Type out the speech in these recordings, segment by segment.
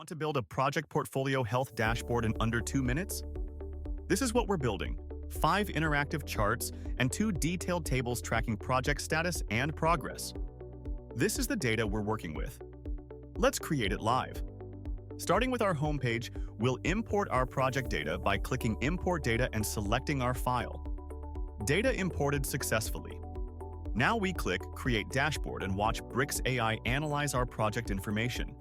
Want to build a project portfolio health dashboard in under 2 minutes? This is what we're building: 5 interactive charts and 2 detailed tables tracking project status and progress. This is the data we're working with. Let's create it live. Starting with our homepage, we'll import our project data by clicking Import Data and selecting our file. Data imported successfully. Now we click Create Dashboard and watch Bricks AI analyze our project information.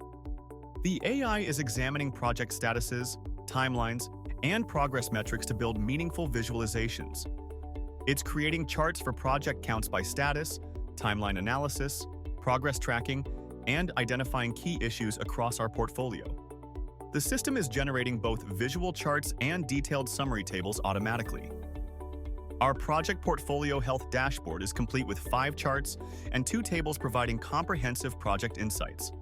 The AI is examining project statuses, timelines, and progress metrics to build meaningful visualizations. It's creating charts for project counts by status, timeline analysis, progress tracking, and identifying key issues across our portfolio. The system is generating both visual charts and detailed summary tables automatically. Our project portfolio health dashboard is complete with 5 charts and 2 tables providing comprehensive project insights.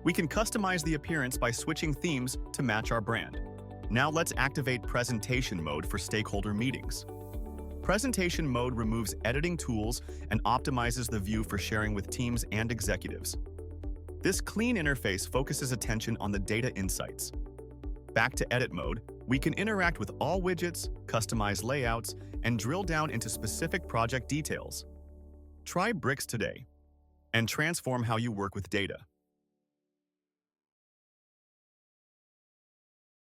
We can customize the appearance by switching themes to match our brand. Now let's activate presentation mode for stakeholder meetings. Presentation mode removes editing tools and optimizes the view for sharing with teams and executives. This clean interface focuses attention on the data insights. Back to edit mode, we can interact with all widgets, customize layouts, and drill down into specific project details. Try Bricks today and transform how you work with data.